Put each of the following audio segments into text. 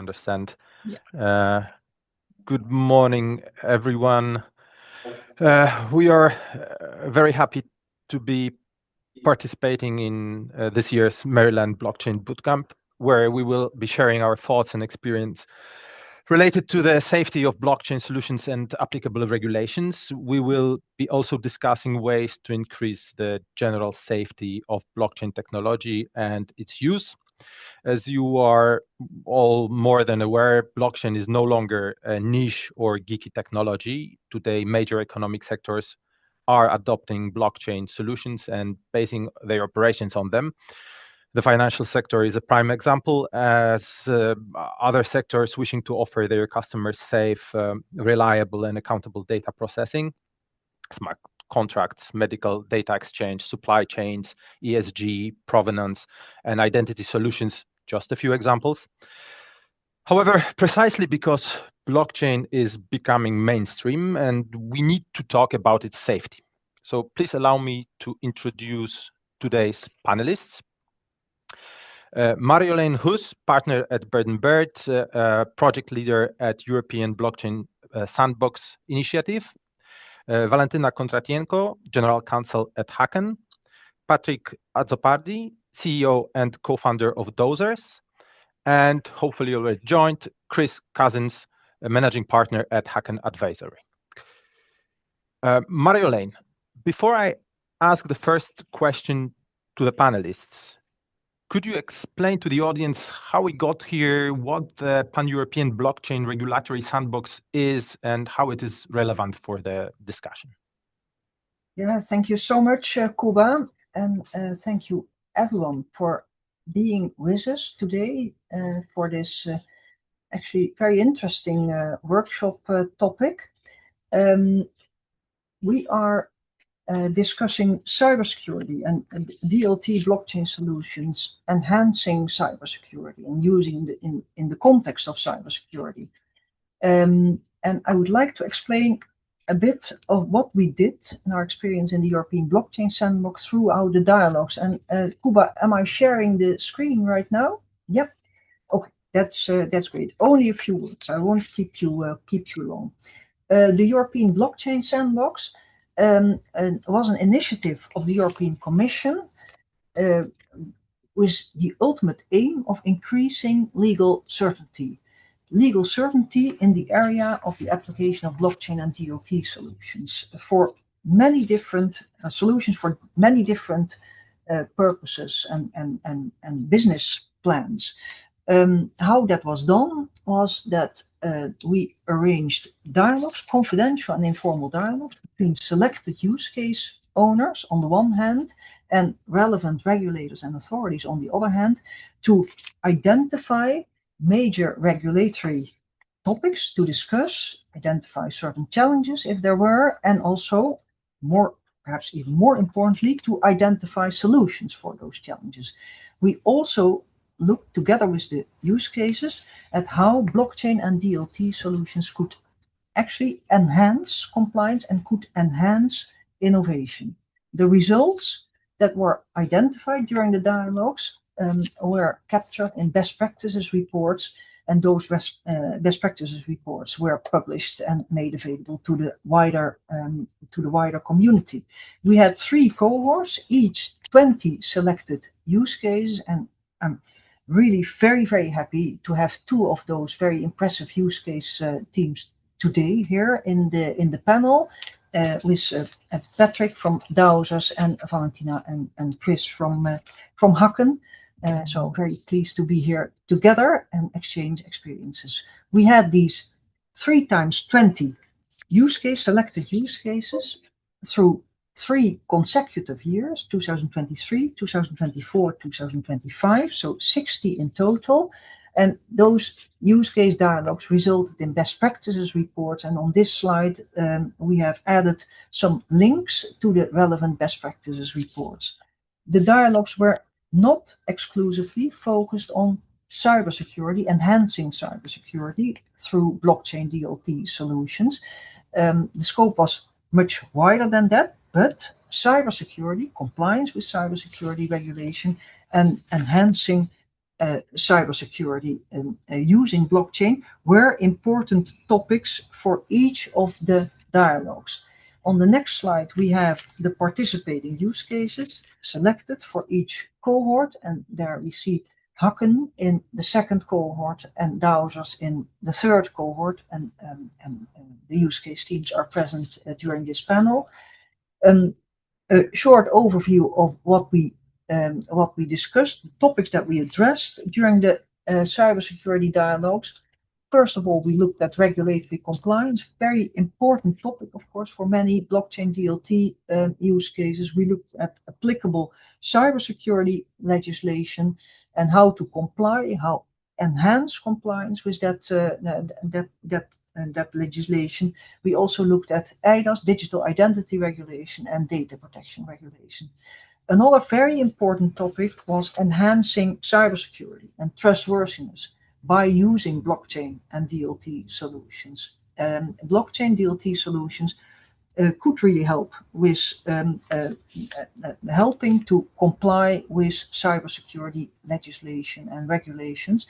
understand. Yeah. Good morning, everyone. We are very happy to be participating in this year's Maryland Blockchain Bootcamp, where we will be sharing our thoughts and experience related to the safety of blockchain solutions and applicable regulations. We will be also discussing ways to increase the general safety of blockchain technology and its use. As you are all more than aware, blockchain is no longer a niche or geeky technology. Today, major economic sectors are adopting blockchain solutions and basing their operations on them. The financial sector is a prime example, as other sectors wishing to offer their customers safe, reliable, and accountable data processing, smart contracts, medical data exchange, supply chains, ESG, provenance, and identity solutions, just a few examples. However, precisely because blockchain is becoming mainstream and we need to talk about its safety. So please allow me to introduce today's panelists. Marjolein Hus, partner at Bird & Bird, project leader at European Blockchain Sandbox initiative. Valentina Kontratienko, general counsel at Hacken. Patrick Azzopardi, CEO and co-founder of Dozers. And hopefully already joined, Chris Cousins, a managing partner at Hacken Advisory. Marjolein, before I ask the first question to the panelists, could you explain to the audience how we got here, what the Pan-European Blockchain Regulatory Sandbox is, and how it is relevant for the discussion? Yeah, thank you so much, Kuba, and thank you everyone for being with us today for this actually very interesting workshop topic. We are discussing cybersecurity and DLT blockchain solutions, enhancing cybersecurity and using in the context of cybersecurity. And I would like to explain a bit of what we did in our experience in the European Blockchain Sandbox throughout the dialogues. And Kuba, am I sharing the screen right now? Yep. Okay, that's great. Only a few words. I won't keep you long. The European Blockchain Sandbox was an initiative of the European Commission with the ultimate aim of increasing legal certainty. Legal certainty in the area of the application of blockchain and DLT solutions for many different solutions for many different purposes and business plans. How that was done was that we arranged dialogues, confidential and informal dialogues between selected use case owners on the one hand and relevant regulators and authorities on the other hand to identify major regulatory topics to discuss, identify certain challenges if there were, and also perhaps even more importantly, to identify solutions for those challenges. We also look together with the use cases at how blockchain and DLT solutions could actually enhance compliance and could enhance innovation. The results that were identified during the dialogues were captured in best practices reports, and those best practices reports were published and made available to the wider community. We had 3 cohorts, each 20 selected use cases, and I'm really very, very happy to have 2 of those very impressive use case teams today here in the panel with Patrick from Dowsers and Valentina and Chris from Hacken. So very pleased to be here together and exchange experiences. We had these 3 times 20 selected use cases through 3 consecutive years, 2023, 2024, 2025, so 60 in total. And those use case dialogues resulted in best practices reports. And on this slide, we have added some links to the relevant best practices reports. The dialogues were not exclusively focused on cybersecurity, enhancing cybersecurity through blockchain DLT solutions. The scope was much wider than that, but cybersecurity, compliance with cybersecurity regulation, and enhancing cybersecurity using blockchain were important topics for each of the dialogues. On the next slide, we have the participating use cases selected for each cohort, and there we see Hakken in the second cohort and Dowsers in the third cohort, and the use case teams are present during this panel. A short overview of what we discussed, the topics that we addressed during the cybersecurity dialogues. First of all, we looked at regulatory compliance, very important topic, of course, for many blockchain DLT use cases. We looked at applicable cybersecurity legislation and how to comply, how enhance compliance with that legislation. We also looked at eIDAS, digital identity regulation, and data protection regulation. Another very important topic was enhancing cybersecurity and trustworthiness by using blockchain and DLT solutions. Blockchain DLT solutions could really help with helping to comply with cybersecurity legislation and regulations.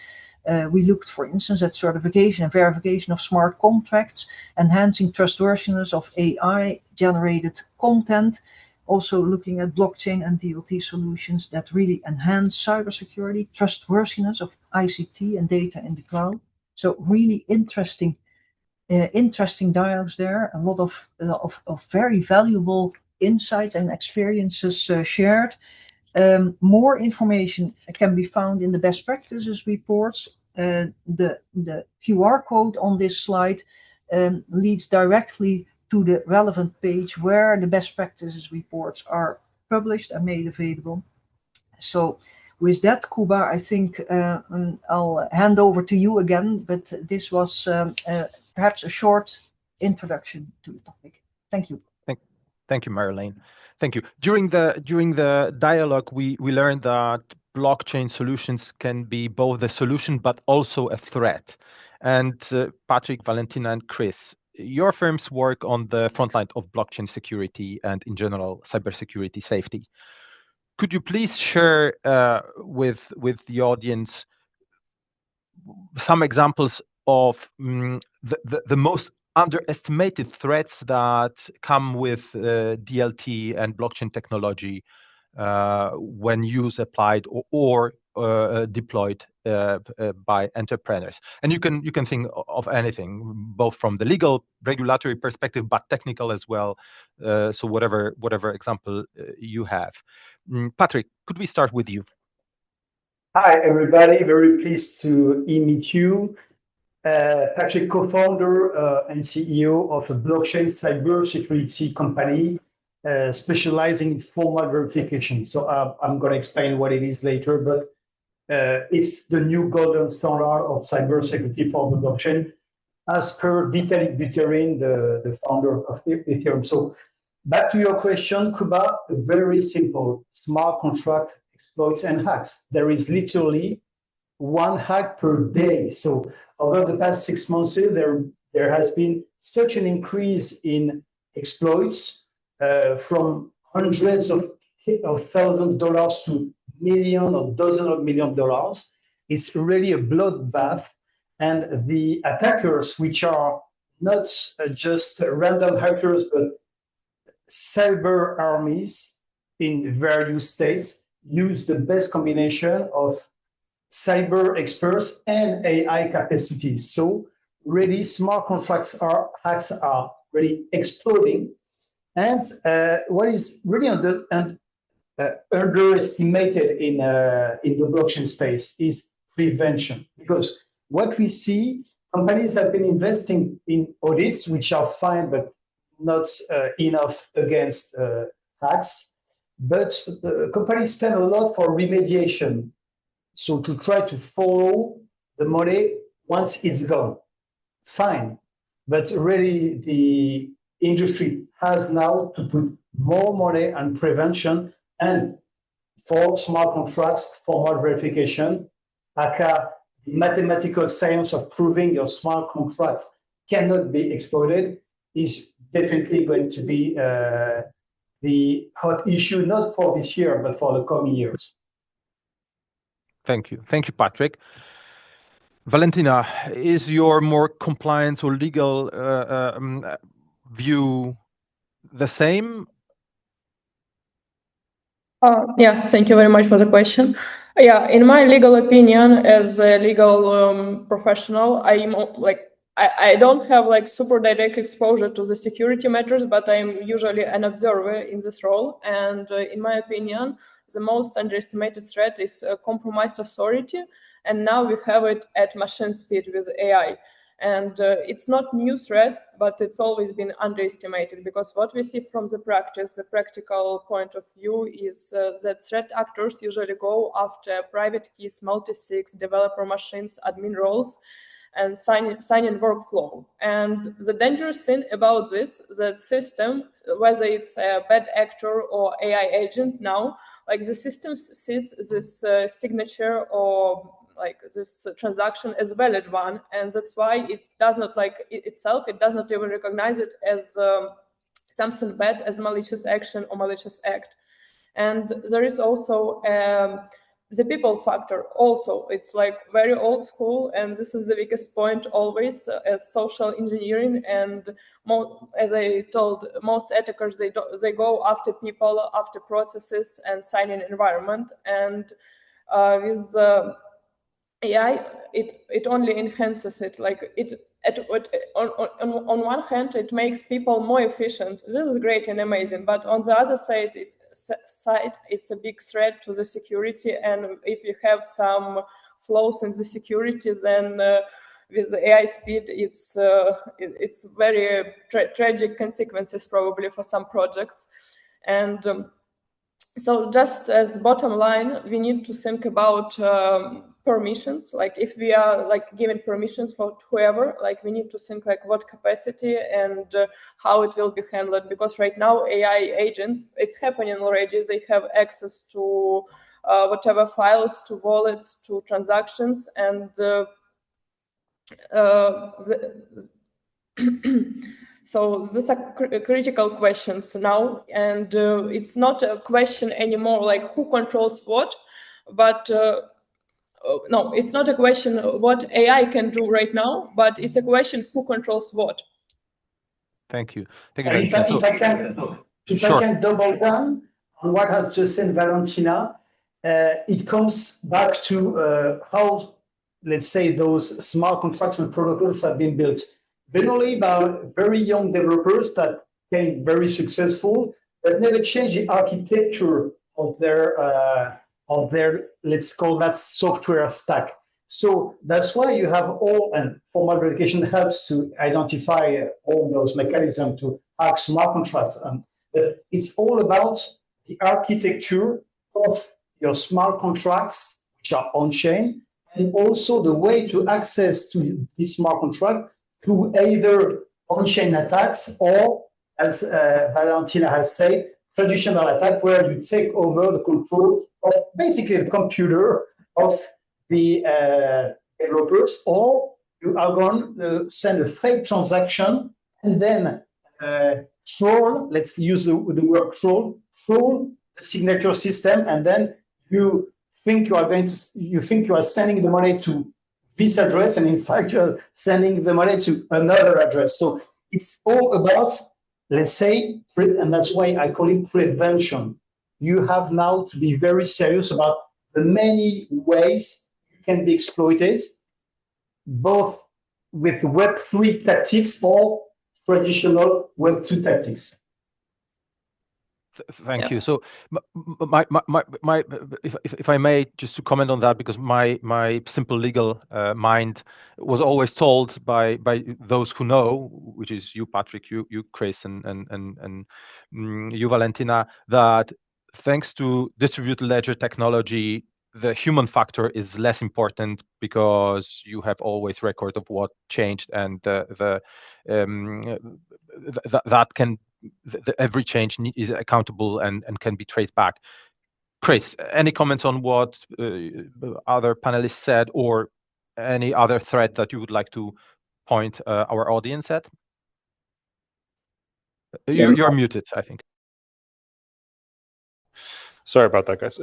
We looked, for instance, at certification and verification of smart contracts, enhancing trustworthiness of AI-generated content, also looking at blockchain and DLT solutions that really enhance cybersecurity, trustworthiness of ICT and data in the cloud. So really interesting dialogues there, a lot of very valuable insights and experiences shared. More information can be found in the best practices reports. The QR code on this slide leads directly to the relevant page where the best practices reports are published and made available. So with that, Kuba, I think I'll hand over to you again, but this was perhaps a short introduction to the topic. Thank you. Thank you, Marjolein. Thank you. During the dialogue, we learned that blockchain solutions can be both a solution but also a threat. And Patrick, Valentina, and Chris, your firms work on the front line of blockchain security and, in general, cybersecurity safety. Could you please share with the audience some examples of the most underestimated threats that come with DLT and blockchain technology when used, applied, or deployed by entrepreneurs? And you can think of anything, both from the legal regulatory perspective, but technical as well. So whatever example you have. Patrick, could we start with you? Hi, everybody. Very pleased to meet you. Patrick, co-founder and CEO of a blockchain cybersecurity company specializing in formal verification. So I'm going to explain what it is later, but it's the new golden standard of cybersecurity for the blockchain, as per Vitalik Buterin, the founder of Ethereum. So back to your question, Kuba, very simple: smart contract exploits and hacks. There is literally one hack per day. So over the past 6 months, there has been such an increase in exploits from hundreds of thousands of dollars to millions or dozens of millions of dollars. It's really a bloodbath. And the attackers, which are not just random hackers, but cyber armies in various states, use the best combination of cyber experts and AI capacities. So really smart contracts hacks are really exploding. And what is really underestimated in the blockchain space is prevention. Because what we see, companies have been investing in audits, which are fine, but not enough against hacks. But the companies spend a lot for remediation. So to try to follow the money once it's gone, fine. But really the industry has now to put more money on prevention and for smart contracts, formal verification, aka the mathematical science of proving your smart contracts cannot be exploited is definitely going to be the hot issue, not for this year, but for the coming years. Thank you, Patrick. Valentina, is your more compliance or legal view the same? Yeah, thank you very much for the question. Yeah, in my legal opinion, as a legal professional, I don't have like super direct exposure to the security matters, but I'm usually an observer in this role. And in my opinion, the most underestimated threat is compromised authority. And now we have it at machine speed with AI. And it's not new threat, but it's always been underestimated, because what we see from the practice, the practical point of view, is that threat actors usually go after private keys, multi-sigs, developer machines, admin roles, and sign-in workflow. And the dangerous thing about this, that system, whether it's a bad actor or AI agent now, like the system sees this signature or like this transaction as a valid one, and that's why it does not it does not even recognize it as something bad, as malicious action or malicious act. And there is also the people factor also. It's like very old school, and this is the biggest point always as social engineering. And as I told, most attackers, they go after people, after processes and sign-in environment. And with AI, it only enhances it. Like on one hand, it makes people more efficient. This is great and amazing, but on the other side, it's a big threat to the security. And if you have some flaws in the security, then with the AI speed, it's very tragic consequences probably for some projects. And so just as bottom line, we need to think about permissions. Like if we are like giving permissions for whoever, like we need to think like what capacity and how it will be handled. Because right now AI agents, it's happening already. They have access to whatever files, to wallets, to transactions, and so these are critical questions now, and it's not a question anymore like who controls what, but no, it's not a question of what AI can do right now, but it's a question who controls what. Thank you. If I can double down on what has just said Valentina, it comes back to how, let's say, those smart contracts and protocols have been built. Generally by very young developers that became very successful, but never changed the architecture of their, let's call that software stack. So that's why you have all, and formal verification helps to identify all those mechanisms to hack smart contracts. But it's all about the architecture of your smart contracts, which are on-chain, and also the way to access to this smart contract through either on-chain attacks or, as Valentina has said, traditional attack, where you take over the control of basically the computer of the developers, or you are going to send a fake transaction and then troll, let's use the word troll the signature system, and then you think you are sending the money to this address, and in fact you're sending the money to another address. So it's all about, let's say, and that's why I call it prevention. You have now to be very serious about the many ways you can be exploited, both with Web3 tactics or traditional Web2 tactics. Thank you. So, if I may, just to comment on that, because my simple legal mind was always told by those who know, which is you, Patrick, you, Chris, and you, Valentina, that thanks to distributed ledger technology, the human factor is less important because you have always record of what changed, and that can. Every change is accountable and can be traced back. Chris, any comments on what other panelists said, or any other thread that you would like to point our audience at? You're muted, I think. Sorry about that, guys.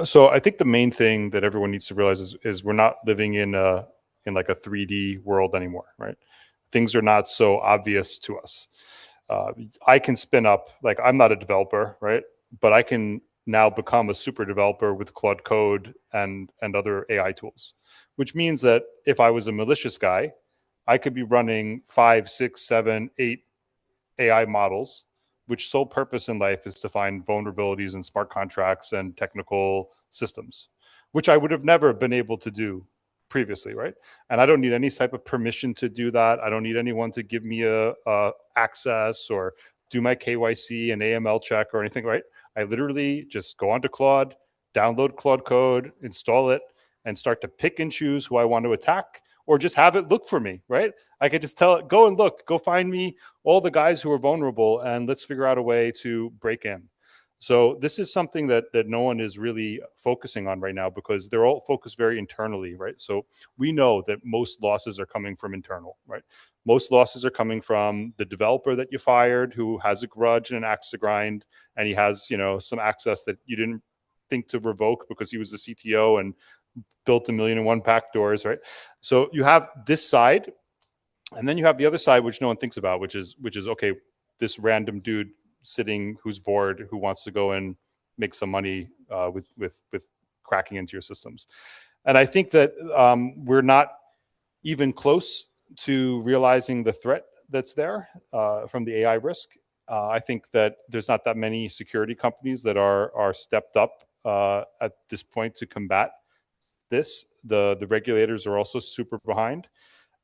So I think the main thing that everyone needs to realize is we're not living in like a 3D world anymore, right? Things are not so obvious to us. I can spin up, like, I'm not a developer, right? But I can now become a super developer with Claude Code and other AI tools, which means that if I was a malicious guy, I could be running 5, 6, 7, 8 AI models, which sole purpose in life is to find vulnerabilities in smart contracts and technical systems, which I would have never been able to do previously, right? And I don't need any type of permission to do that. I don't need anyone to give me a access or do my KYC and AML check or anything, right? I literally just go onto Claude, download Claude Code, install it, and start to pick and choose who I want to attack, or just have it look for me, right? I could just tell it, go and look, go find me all the guys who are vulnerable, and let's figure out a way to break in. So this is something that no one is really focusing on right now, because they're all focused very internally, right? So we know that most losses are coming from internal, right? Most losses are coming from the developer that you fired, who has a grudge and an axe to grind, and he has, you know, some access that you didn't think to revoke because he was the CTO and built 1,000,001 backdoors, right? So you have this side, and then you have the other side, which no one thinks about, which is okay, this random dude sitting who's bored, who wants to go and make some money with cracking into your systems. And I think that we're not even close to realizing the threat that's there from the AI risk. I think that there's not that many security companies that are stepped up at this point to combat this. The regulators are also super behind.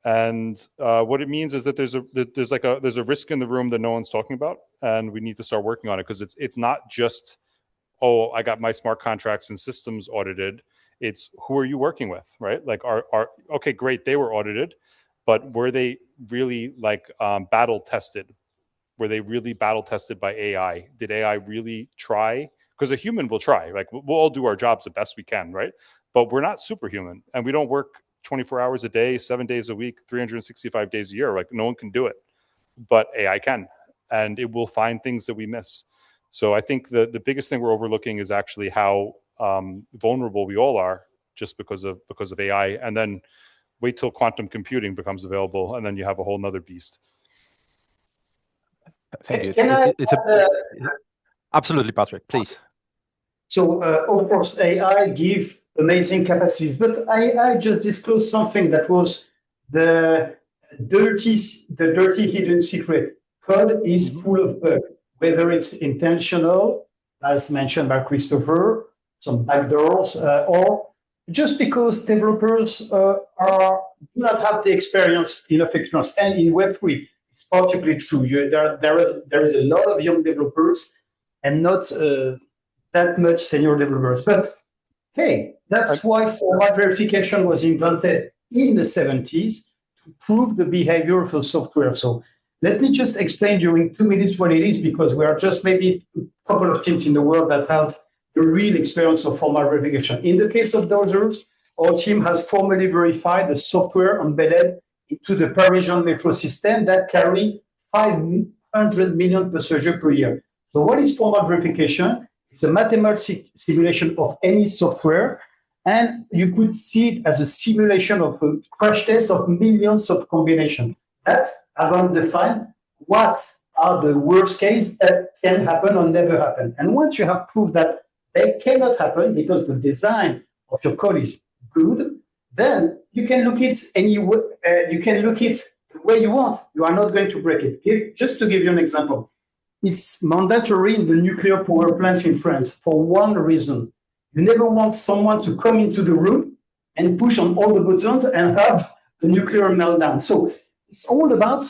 And what it means is that there's a risk in the room that no one's talking about, and we need to start working on it, because it's not just, oh, I got my smart contracts and systems audited. It's who are you working with, right? Like, are okay, great, they were audited, but were they really like battle tested? Were they really battle tested by AI? Did AI really try? Because a human will try. Like, we'll all do our jobs the best we can, right? But we're not superhuman, and we don't work 24 hours a day, 7 days a week, 365 days a year. Like, no one can do it, but AI can, and it will find things that we miss. So I think the biggest thing we're overlooking is actually how vulnerable we all are just because of AI. And then wait till quantum computing becomes available, and then you have a whole nother beast. Thank you. Absolutely, Patrick, please. So, of course, AI give amazing capacities, but I just disclosed something that was the dirty hidden secret. Code is full of bugs, whether it's intentional, as mentioned by Christopher, some backdoors, or just because developers do not have the enough experience. And in Web3, it's particularly true. There is a lot of young developers and not that much senior developers. But hey, that's why formal verification was invented in the 70s to prove the behavior of the software. So let me just explain during 2 minutes what it is, because we are just maybe a couple of teams in the world that have the real experience of formal verification. In the case of dozers, our team has formally verified the software embedded into the Parisian metro system that carry 500 million passengers per year. So what is formal verification? It's a mathematical simulation of any software, and you could see it as a simulation of a crash test of millions of combinations. That's going to define what are the worst case that can happen or never happen. And once you have proved that they cannot happen because the design of your code is good, then you can look it the way you want. You are not going to break it. Just to give you an example, it's mandatory in the nuclear power plants in France for one reason. You never want someone to come into the room and push on all the buttons and have the nuclear meltdown. So it's all about,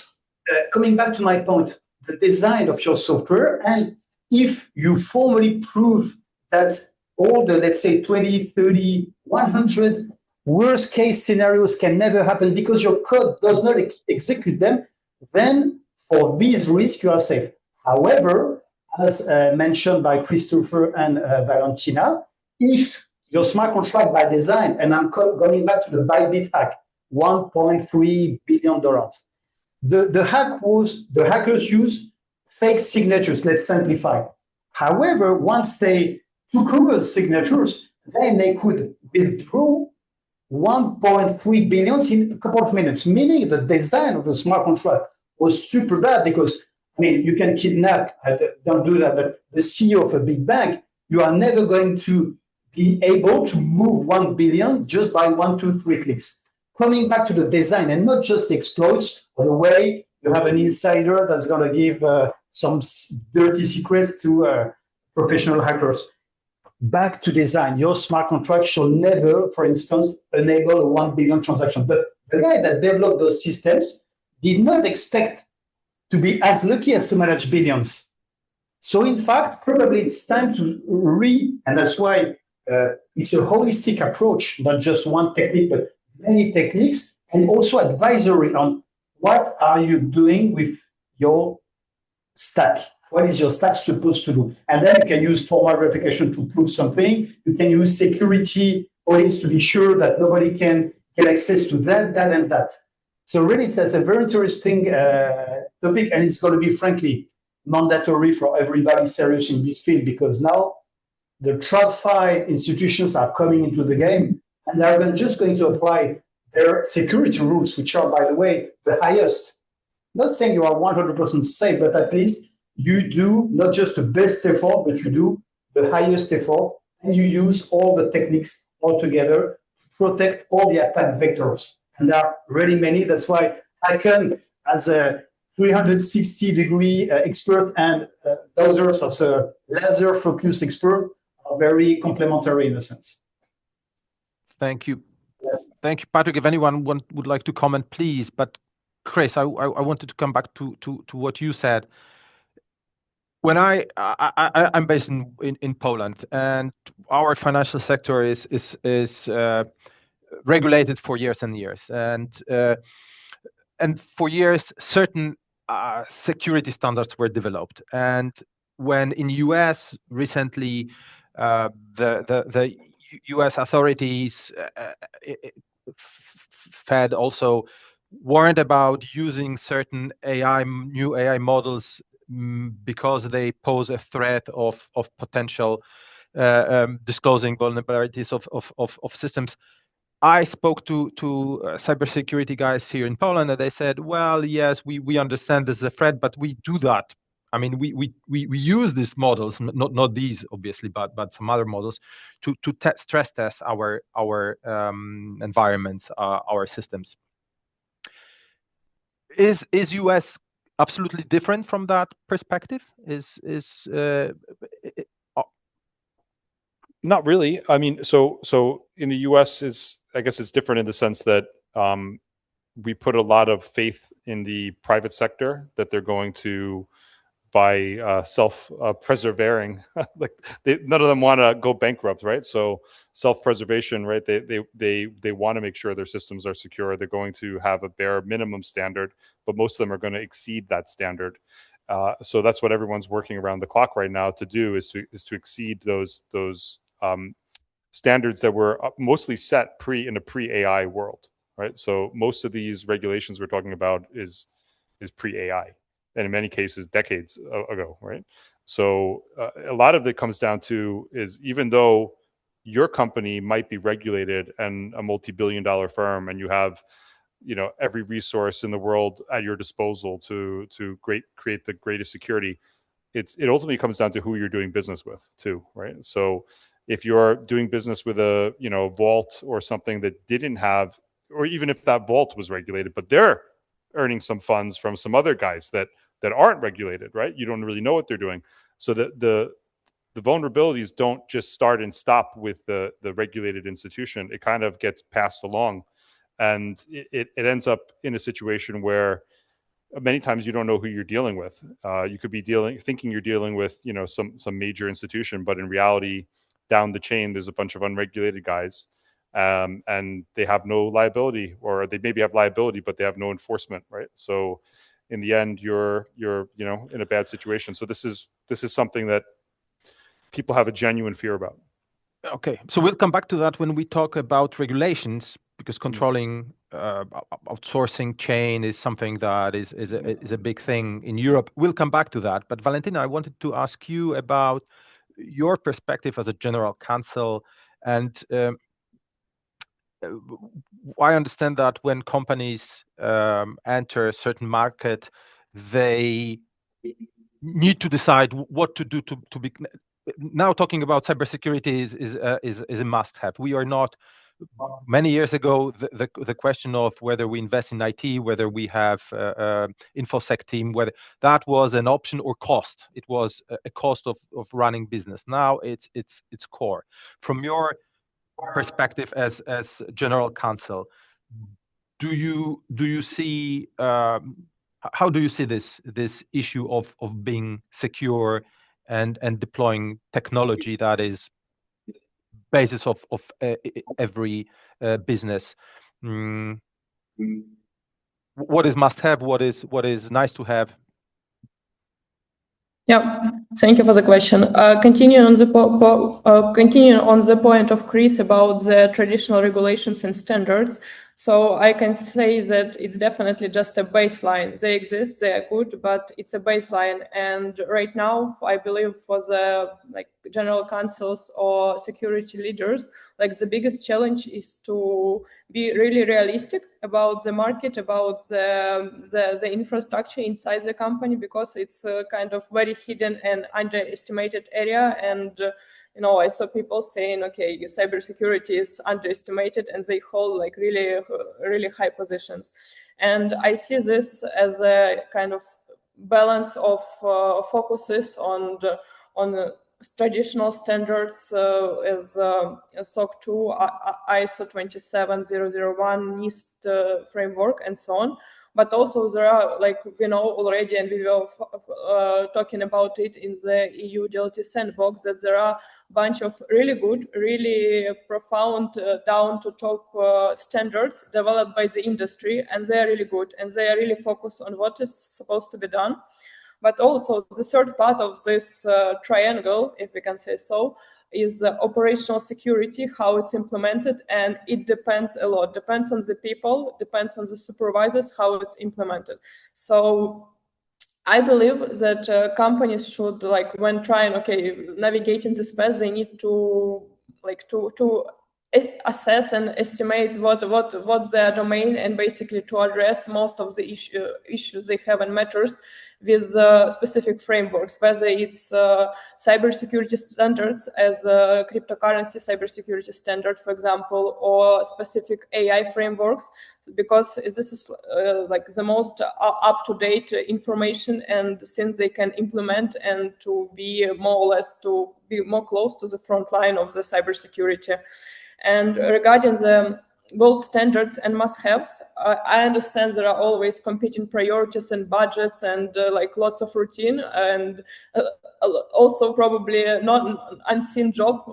coming back to my point, the design of your software. And if you formally prove that all the, let's say, 20, 30, 100 worst case scenarios can never happen because your code does not execute them, then for these risks, you are safe. However, as mentioned by Christopher and Valentina, if your smart contract by design, and I'm going back to the Bybit hack, $1.3 billion. The hackers use fake signatures. Let's simplify. However, once they took over the signatures, then they could withdraw 1.3 billion in a couple of minutes, meaning the design of the smart contract was super bad because, I mean, you can kidnap, don't do that, but the CEO of a big bank, you are never going to be able to move 1 billion just by 1, 2, 3 clicks. Coming back to the design and not just the exploits, or the way you have an insider that's going to give some dirty secrets to professional hackers. Back to design, your smart contract shall never, for instance, enable a 1 billion transaction. But the guy that developed those systems did not expect to be as lucky as to manage billions. So in fact, probably it's time to and that's why it's a holistic approach, not just one technique, but many techniques, and also advisory on what are you doing with your stack. What is your stack supposed to do? And then you can use formal verification to prove something. You can use security audits to be sure that nobody can get access to that, and that. So really, that's a very interesting topic, and it's going to be, frankly, mandatory for everybody serious in this field, because now the TradFi institutions are coming into the game, and they're just going to apply their security rules, which are, by the way, the highest. Not saying you are 100% safe, but at least you do not just the best effort, but you do the highest effort, and you use all the techniques all together to protect all the attack vectors. And there are really many. That's why I can, as a 360-degree expert, and others as a laser-focused expert, are very complementary in a sense. Thank you. Thank you, Patrick. If anyone would like to comment, please. But Chris, I wanted to come back to what you said. When I'm based in Poland, and our financial sector is regulated for years and years, and for years certain security standards were developed. And when in US recently, the US authorities, Fed also warned about using certain new AI models because they pose a threat of potential disclosing vulnerabilities of systems. I spoke to cybersecurity guys here in Poland, and they said, well, yes, we understand this is a threat, but we do that. I mean, we use these models, not these obviously, but some other models to stress test our environments, our systems. Is US absolutely different from that perspective? Not really. I mean, so in the US, I guess it's different in the sense that we put a lot of faith in the private sector that they're going to, by self-preserving, like none of them want to go bankrupt, right? So self-preservation, right? They want to make sure their systems are secure. They're going to have a bare minimum standard, but most of them are going to exceed that standard. So that's what everyone's working around the clock right now to do, is to exceed those standards that were mostly set in a pre-AI world, right? So most of these regulations we're talking about is pre-AI. And in many cases, decades ago, right? So a lot of it comes down to is, even though your company might be regulated and a multi-billion-dollar firm, and you have, every resource in the world at your disposal to create the greatest security, it ultimately comes down to who you're doing business with too, right? So if you're doing business with a vault or something that didn't have, or even if that vault was regulated, but they're earning some funds from some other guys that aren't regulated, right? You don't really know what they're doing. So the vulnerabilities don't just start and stop with the regulated institution. It kind of gets passed along, and it ends up in a situation where many times you don't know who you're dealing with. You could be thinking you're dealing with some major institution, but in reality, down the chain, there's a bunch of unregulated guys. And they have no liability, or they maybe have liability, but they have no enforcement, right? So in the end, you're in a bad situation. So this is something that people have a genuine fear about. Okay, so we'll come back to that when we talk about regulations, because controlling outsourcing chain is something that is a big thing in Europe. We'll come back to that. But Valentina, I wanted to ask you about your perspective as a general counsel, and I understand that when companies enter a certain market, they need to decide what to do to be. Now talking about cybersecurity is a must-have. We are not. Many years ago, the question of whether we invest in IT, whether we have infosec team, whether that was an option or cost. It was a cost of running business. Now it's core. From your perspective as general counsel, do you see how do you see this issue of being secure and deploying technology that is basis of every business? What is must have? What is nice to have? Yeah, thank you for the question. Continuing on the point of Chris about the traditional regulations and standards. So I can say that it's definitely just a baseline. They exist, they are good, but it's a baseline. And right now, I believe for the general counsels or security leaders, the biggest challenge is to be really realistic about the market, about the infrastructure inside the company, because it's kind of very hidden and underestimated area. And I saw people saying, okay, cybersecurity is underestimated, and they hold really high positions. And I see this as a kind of balance of focuses on traditional standards as SOC 2, ISO 27001, NIST framework, and so on. But also there are, we know already, and we were talking about it in the EU DLT Sandbox, that there are a bunch of really good, really profound, down to top standards developed by the industry, and they are really good, and they are really focused on what is supposed to be done. But also the third part of this triangle, if we can say so, is operational security, how it's implemented, and it depends a lot. Depends on the people, depends on the supervisors, how it's implemented. So I believe that companies should, when trying, navigating this path, they need to assess and estimate what's their domain, and basically to address most of the issues they have and matters with specific frameworks, whether it's cybersecurity standards as a cryptocurrency cybersecurity standard, for example, or specific AI frameworks, because this is the most up-to-date information, and since they can implement and to be more close to the front line of the cybersecurity. And regarding the gold standards and must-haves, I understand there are always competing priorities and budgets and lots of routine, and also probably not unseen job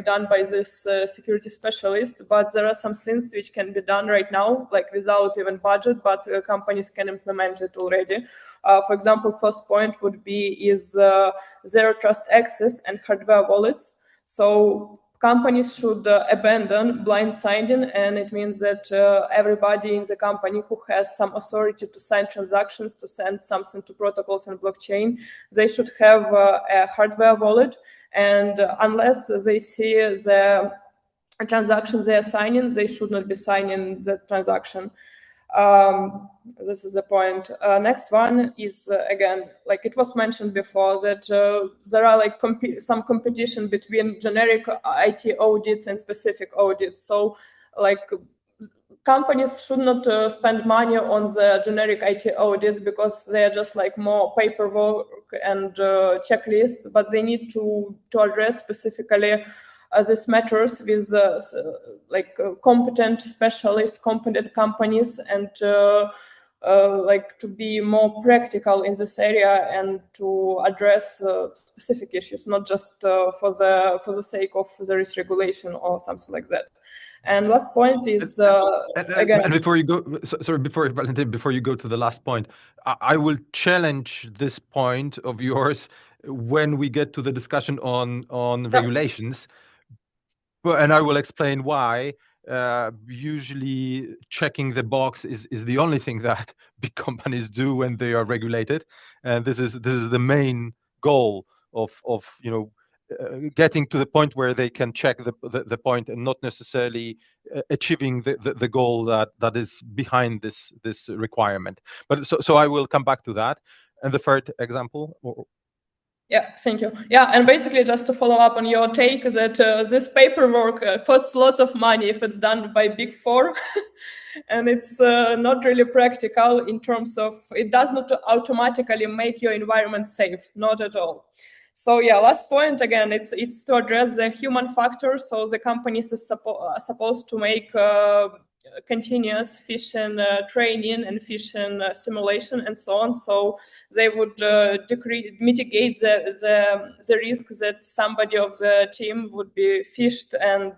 done by this security specialist, but there are some things which can be done right now without even budget, but companies can implement it already. For example, first point would be zero trust access and hardware wallets. So companies should abandon blind signing, and it means that everybody in the company who has some authority to sign transactions, to send something to protocols and blockchain, they should have a hardware wallet, and unless they see the transactions they are signing, they should not be signing the transaction. This is the point. Next one is again, it was mentioned before, that there are some competition between generic IT audits and specific audits. So companies should not spend money on the generic IT audits, because they are just more paperwork and checklists, but they need to address specifically this matters with competent specialists, competent companies, and to be more practical in this area and to address specific issues, not just for the sake of there is regulation or something like that. And last point is again. And before you go, Valentin, before you go to the last point, I will challenge this point of yours when we get to the discussion on regulations. And I will explain why. Usually checking the box is the only thing that big companies do when they are regulated, and this is the main goal of getting to the point where they can check the point and not necessarily achieving the goal that is behind this requirement. But so I will come back to that. And the third example. Yeah, thank you. Yeah, and basically just to follow up on your take that this paperwork costs lots of money if it's done by Big Four, and it's not really practical in terms of it does not automatically make your environment safe, not at all. So yeah, last point again, it's to address the human factor. So the companies are supposed to make continuous phishing training and phishing simulation and so on. So they would mitigate the risk that somebody of the team would be phished and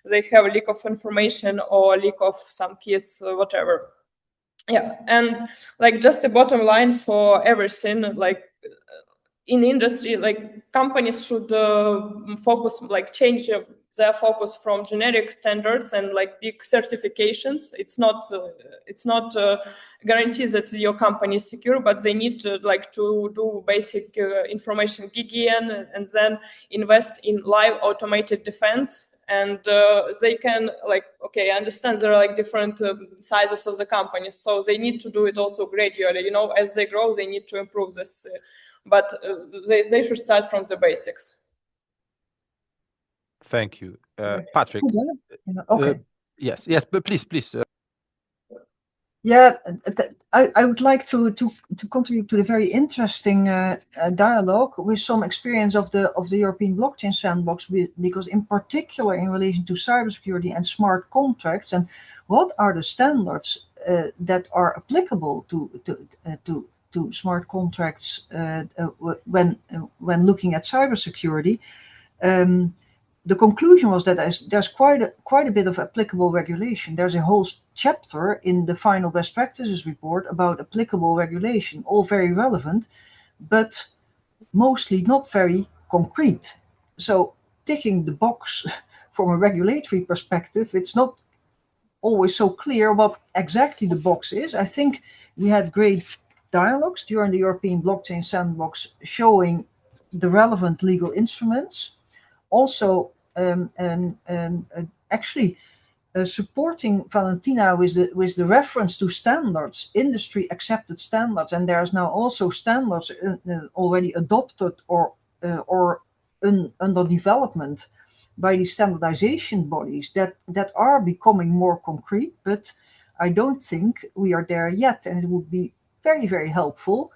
they have a leak of information or leak of some keys, whatever. Yeah, and like just the bottom line for everything, like in industry, like companies should focus, like change their focus from generic standards and like big certifications. It's not guarantees that your company is secure, but they need to like to do basic information hygiene and then invest in live automated defense. And they can like, okay, I understand there are like different sizes of the companies, so they need to do it also gradually. You know, as they grow, they need to improve this. But they should start from the basics. Thank you, Patrick. Okay. Yes, but please. Yeah, I would like to contribute to the very interesting dialogue with some experience of the European Blockchain Sandbox, because in particular in relation to cybersecurity and smart contracts, and what are the standards that are applicable to smart contracts when looking at cybersecurity. The conclusion was that there's quite a bit of applicable regulation. There's a whole chapter in the final best practices report about applicable regulation, all very relevant, but mostly not very concrete. So ticking the box from a regulatory perspective, it's not always so clear what exactly the box is. I think we had great dialogues during the European Blockchain Sandbox showing the relevant legal instruments. Also, actually supporting Valentina with the reference to standards, industry accepted standards, and there's now also standards already adopted or under development by the standardization bodies that are becoming more concrete. But I don't think we are there yet, and it would be very, very helpful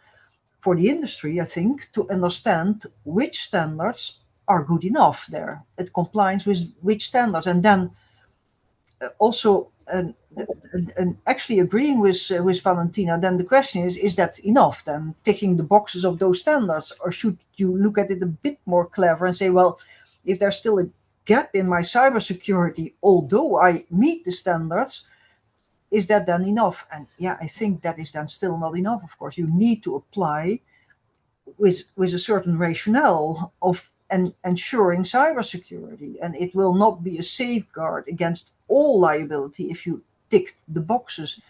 for the industry, I think, to understand which standards are good enough there. It complies with which standards, and then also actually agreeing with Valentina. Then the question is that enough? Then ticking the boxes of those standards, or should you look at it a bit more clever and say, well, if there's still a gap in my cybersecurity, although I meet the standards, is that then enough? And yeah, I think that is then still not enough. Of course, you need to apply with a certain rationale of ensuring cybersecurity, and it will not be a safeguard against all liability if you tick the boxes.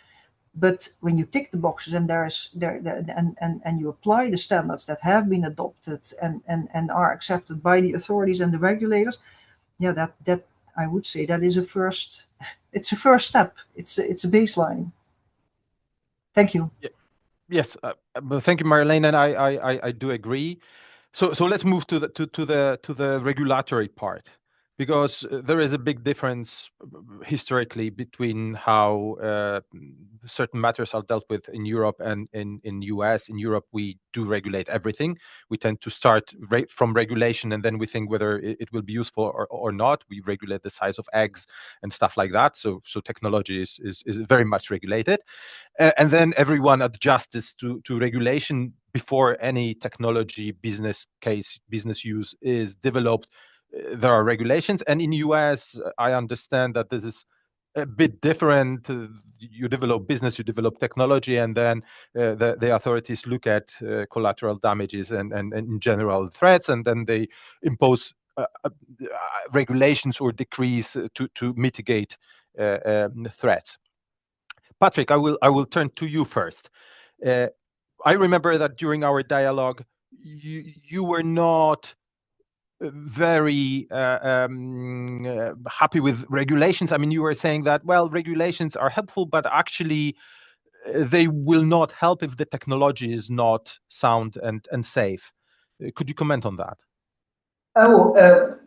But when you tick the boxes and and you apply the standards that have been adopted and are accepted by the authorities and the regulators, yeah, that I would say that is it's a first step. It's a baseline. Thank you. Yes, thank you, Marlene, and I do agree. So let's move to the regulatory part, because there is a big difference historically between how certain matters are dealt with in Europe and in US. In Europe, we do regulate everything. We tend to start from regulation, and then we think whether it will be useful or not. We regulate the size of eggs and stuff like that. So technology is very much regulated. And then everyone adjusts to regulation before any technology business case, business use is developed. There are regulations, and in US, I understand that this is a bit different. You develop business, you develop technology, and then the authorities look at collateral damages and in general threats, and then they impose regulations or decrees to mitigate threats. Patrick, I will turn to you first. I remember that during our dialogue, you were not very happy with regulations. I mean, you were saying that, well, regulations are helpful, but actually they will not help if the technology is not sound and safe. Could you comment on that? Probably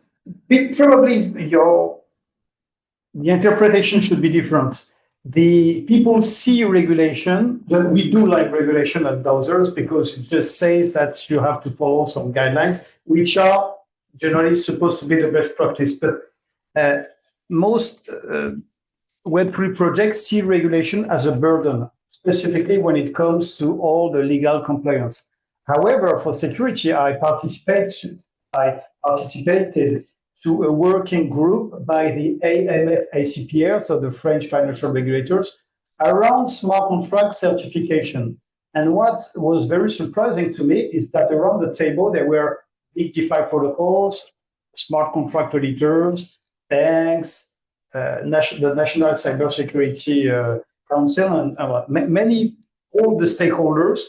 the interpretation should be different. The people see regulation. We do like regulation at Dowsers because it just says that you have to follow some guidelines, which are generally supposed to be the best practice. But most Web3 projects see regulation as a burden, specifically when it comes to all the legal compliance. However, for security, I participated to a working group by the AMF-ACPR, so the French financial regulators, around smart contract certification. And what was very surprising to me is that around the table, there were big DeFi protocols, smart contract auditors, banks, the National Cybersecurity Council, and all the stakeholders.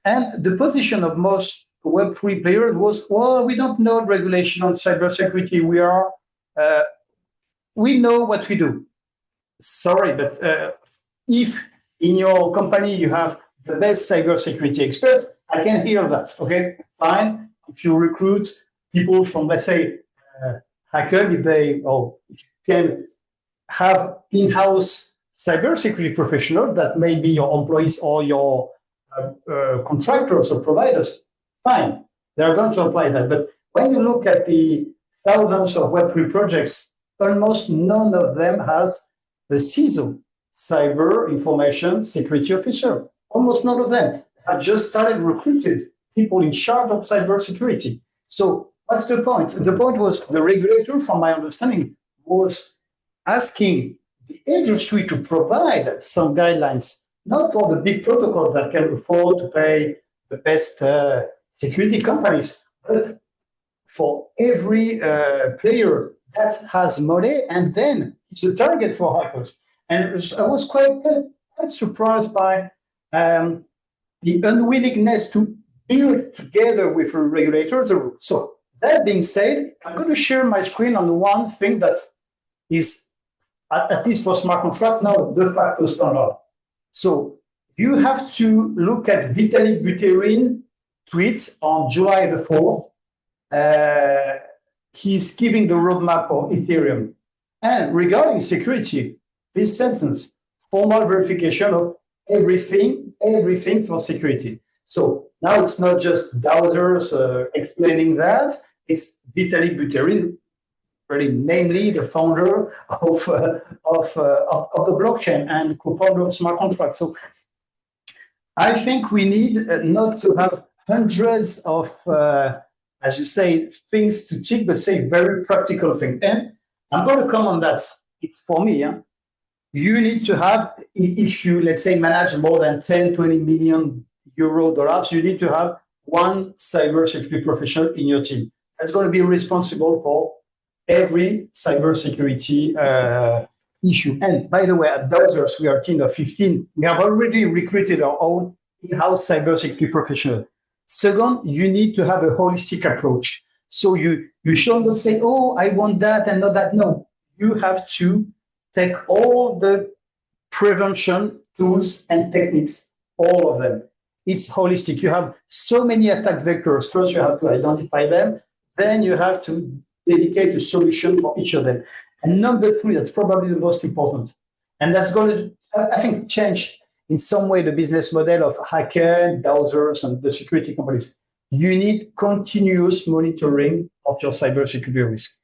And the position of most Web3 players was, well, we don't know regulation on cybersecurity. We know what we do. Sorry, but if in your company you have the best cybersecurity experts, I can hear that. Okay, fine. If you recruit people from, let's say, hacker, if can have in-house cybersecurity professionals that may be your employees or your contractors or providers, fine, they're going to apply that. But when you look at the thousands of Web3 projects, almost none of them has the CISO, Cyber Information Security Officer. Almost none of them have just started recruited people in charge of cybersecurity. So what's the point? The point was the regulator, from my understanding, was asking the industry to provide some guidelines, not for the big protocols that can afford to pay the best security companies, but for every player that has money, and then it's a target for hackers. And I was quite surprised by the unwillingness to build together with regulators. So that being said, I'm going to share my screen on one thing that is, at least for smart contracts, now de facto standard. So you have to look at Vitalik Buterin tweets on July the 4th. He's giving the roadmap for Ethereum. And regarding security, this sentence, formal verification of everything for security. So now it's not just Dowsers explaining that, it's Vitalik Buterin, really, namely the founder of the blockchain and co-founder of smart contracts. So I think we need not to have hundreds of, as you say, things to tick, but say very practical things. And I'm going to come on that. It's for me. You need to have, if you, let's say, manage more than 10, 20 million dollars, you need to have one cybersecurity professional in your team. That's going to be responsible for every cybersecurity issue. And by the way, at Dowsers, we are a team of 15. We have already recruited our own in-house cybersecurity professional. Second, you need to have a holistic approach. So you should not say, oh, I want that and not that. No, you have to take all the prevention tools and techniques, all of them. It's holistic. You have so many attack vectors. First, you have to identify them. Then you have to dedicate a solution for each of them. And number 3, that's probably the most important. And that's going to, I think, change in some way the business model of hacker, Dowsers, and the security companies. You need continuous monitoring of your cybersecurity risk.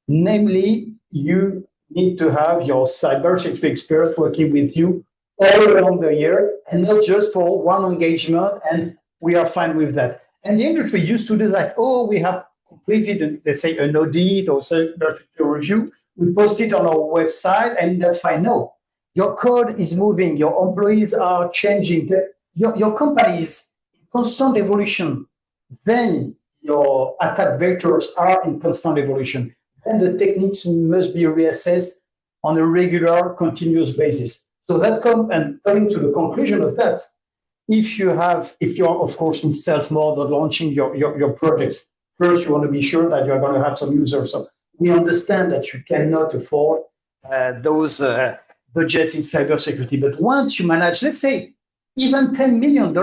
Namely, you need to have your cybersecurity experts working with you all along the year, and not just for one engagement, and we are fine with that. And the industry used to do that. Oh, we have completed, let's say, an audit or cybersecurity review. We post it on our website, and that's fine. No, your code is moving. Your employees are changing. Your company is in constant evolution. Then your attack vectors are in constant evolution. Then the techniques must be reassessed on a regular, continuous basis. So that coming to the conclusion of that, if you're of course in stealth mode or launching your projects, First, you want to be sure that you're going to have some users. So we understand that you cannot afford those budgets in cybersecurity. But once you manage, let's say, even $10 million,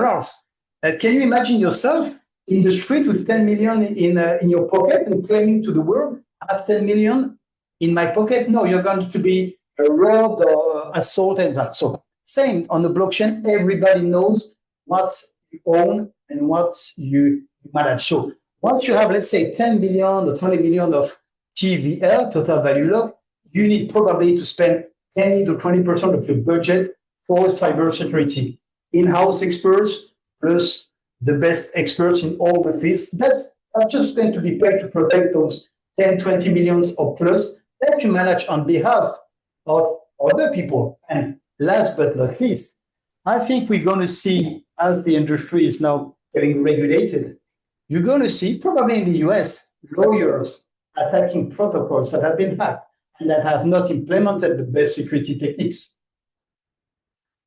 can you imagine yourself in the street with 10 million in your pocket and claiming to the world, I have 10 million in my pocket? No, you're going to be robbed or assaulted and that. So same on the blockchain, everybody knows what you own and what you manage. So once you have, let's say, 10 million or 20 million of TVL, total value lock, you need probably to spend 10 to 20% of your budget for cybersecurity. In-house experts plus the best experts in all the fields. That's just going to be paid to protect those 10, 20 millions or plus that you manage on behalf of other people. And last but not least, I think we're going to see, as the industry is now getting regulated, you're going to see, probably in the US, lawyers attacking protocols that have been hacked and that have not implemented the best security techniques.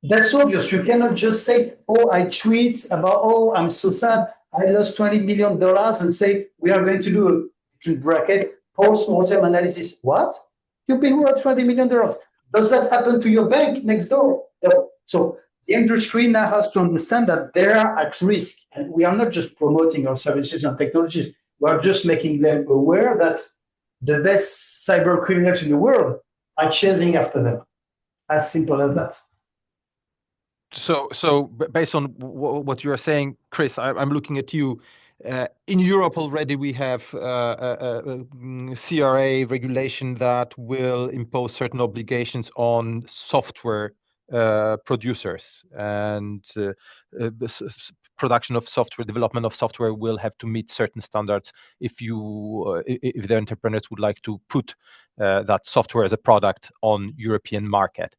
That's obvious. You cannot just say, oh, I tweet about, oh, I'm so sad, I lost $20 million and say, we are going to do a bracket post-mortem analysis. What? You've been worth $20 million. Does that happen to your bank next door? No. So the industry now has to understand that they are at risk. And we are not just promoting our services and technologies. We are just making them aware that the best cyber criminals in the world are chasing after them. As simple as that. So based on what you're saying, Chris, I'm looking at you. In Europe already, we have CRA regulation that will impose certain obligations on software producers, and production of software, development of software will have to meet certain standards if the entrepreneurs would like to put that software as a product on European market.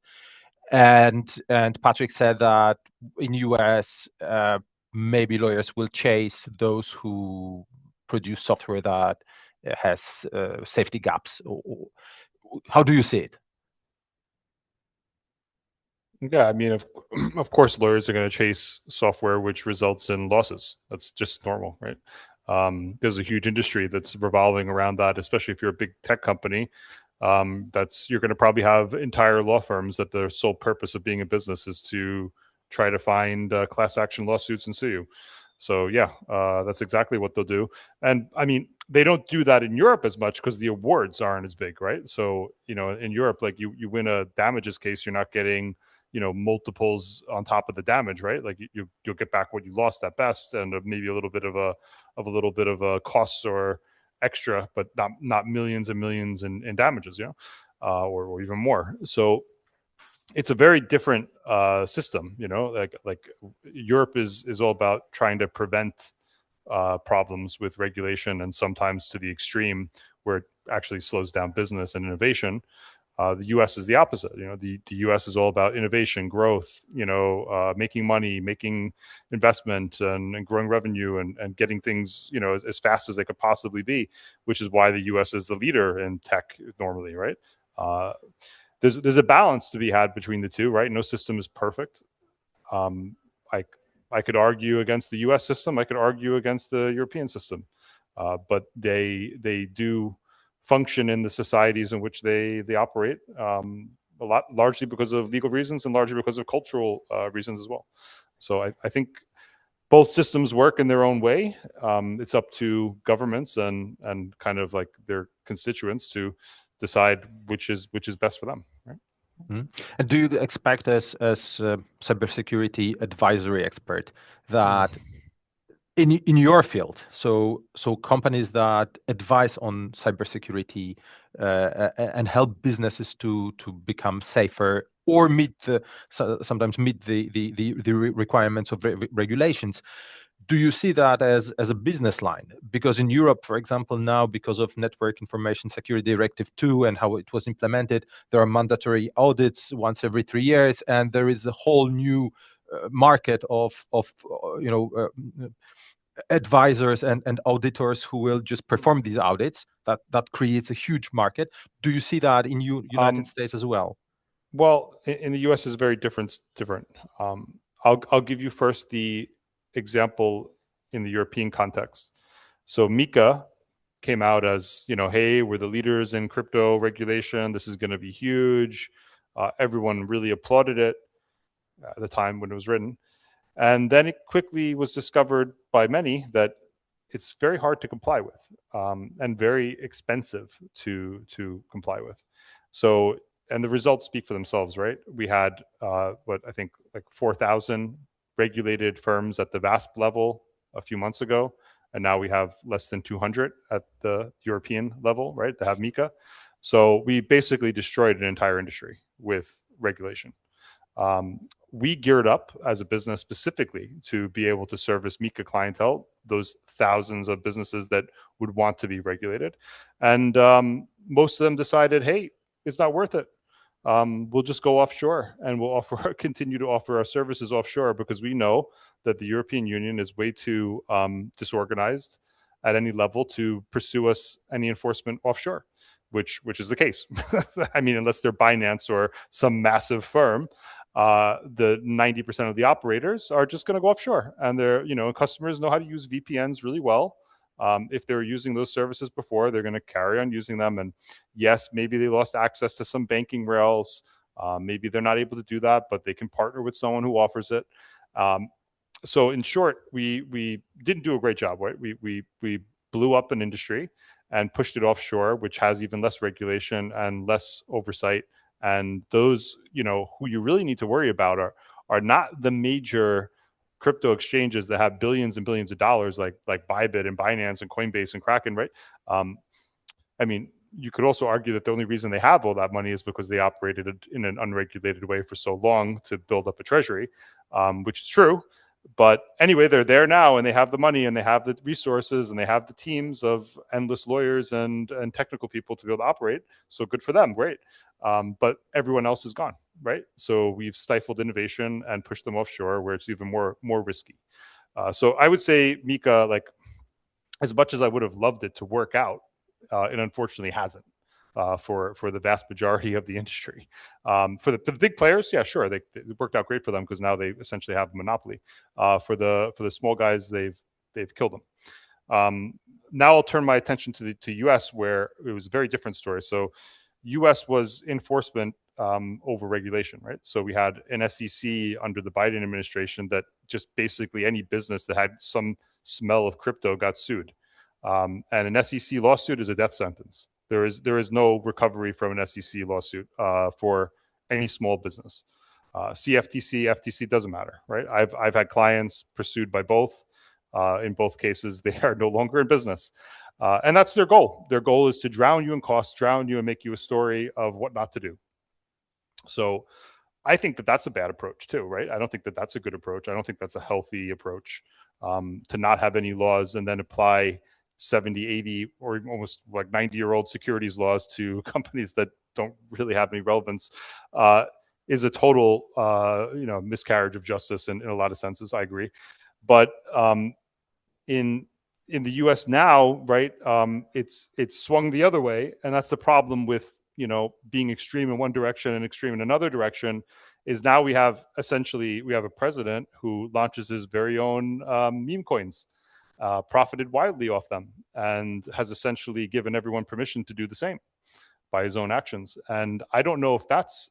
And Patrick said that in US, maybe lawyers will chase those who produce software that has safety gaps. How do you see it? Yeah, I mean, of course, lawyers are going to chase software which results in losses. That's just normal, right? There's a huge industry that's revolving around that, especially if you're a big tech company. You're going to probably have entire law firms that their sole purpose of being a business is to try to find class action lawsuits and sue you. So yeah, that's exactly what they'll do. And I mean, they don't do that in Europe as much because the awards aren't as big, right? So, in Europe, like you win a damages case, you're not getting, multiples on top of the damage, right? Like you'll get back what you lost at best, and maybe a little bit of a cost or extra, but not millions and millions in damages, or even more. So it's a very different system, like Europe is all about trying to prevent problems with regulation, and sometimes to the extreme where it actually slows down business and innovation. The U.S. is the opposite. The U.S. is all about innovation, growth, making money, making investment, and growing revenue, and getting things, as fast as they could possibly be, which is why the U.S. is the leader in tech normally, right? There's a balance to be had between the two, right? No system is perfect. I could argue against the U.S. system. I could argue against the European system, but they do function in the societies in which they operate, largely because of legal reasons and largely because of cultural reasons as well. So I think both systems work in their own way. It's up to governments and kind of like their constituents to decide which is best for them, right? Mm-hmm. And do you expect, as cybersecurity advisory expert, that in your field, so companies that advise on cybersecurity and help businesses to become safer or sometimes meet the requirements of regulations, do you see that as a business line? Because in Europe, for example, now because of Network Information Security Directive 2 and how it was implemented, there are mandatory audits once every 3 years, and there is a whole new market of advisors and auditors who will just perform these audits. That creates a huge market. Do you see that in United States as well? Well, in the U.S. is very different. I'll give you first the example in the European context. So MiCA came out as, hey, we're the leaders in crypto regulation. This is going to be huge. Everyone really applauded it at the time when it was written. And then it quickly was discovered by many that it's very hard to comply with and very expensive to comply with. So, and the results speak for themselves, right? We had what I think like 4,000 regulated firms at the VASP level a few months ago, and now we have less than 200 at the European level, right? That have MiCA. So we basically destroyed an entire industry with regulation. We geared up as a business specifically to be able to service MiCA clientele, those thousands of businesses that would want to be regulated. And most of them decided, hey, it's not worth it. We'll just go offshore and we'll continue to offer our services offshore because we know that the European Union is way too disorganized at any level to pursue us any enforcement offshore, which is the case. I mean, unless they're Binance or some massive firm, the 90% of the operators are just going to go offshore, and their customers know how to use VPNs really well. If they were using those services before, they're going to carry on using them. And yes, maybe they lost access to some banking rails. Maybe they're not able to do that, but they can partner with someone who offers it. So in short, we didn't do a great job, right? We blew up an industry and pushed it offshore, which has even less regulation and less oversight. And those, who you really need to worry about are not the major crypto exchanges that have billions and billions of dollars, like Bybit and Binance and Coinbase and Kraken, right? I mean, you could also argue that the only reason they have all that money is because they operated in an unregulated way for so long to build up a treasury, which is true. But anyway, they're there now and they have the money and they have the resources and they have the teams of endless lawyers and technical people to be able to operate. So good for them, great. But everyone else is gone, right? So we've stifled innovation and pushed them offshore where it's even more risky. So I would say MiCA, like as much as I would have loved it to work out, it unfortunately hasn't. For the vast majority of the industry. For the big players, yeah, sure, it worked out great for them because now they essentially have a monopoly. For the small guys, they've killed them. Now I'll turn my attention to the U.S., where it was a very different story. So U.S. was enforcement over regulation, right? So we had an SEC under the Biden administration that just basically any business that had some smell of crypto got sued. And an SEC lawsuit is a death sentence. There is no recovery from an SEC lawsuit for any small business. CFTC, FTC doesn't matter, right? I've had clients pursued by both. In both cases, they are no longer in business, and that's their goal. Their goal is to drown you in costs, drown you, and make you a story of what not to do. So, I think that that's a bad approach too, right? I don't think that that's a good approach. I don't think that's a healthy approach to not have any laws and then apply 70, 80, or almost like 90-year-old securities laws to companies that don't really have any relevance is a total, miscarriage of justice in a lot of senses. I agree, but in the U.S. now, right, it's swung the other way, and that's the problem with being extreme in one direction and extreme in another direction. Is now we have a president who launches his very own meme coins. Profited wildly off them and has essentially given everyone permission to do the same by his own actions. And I don't know if that's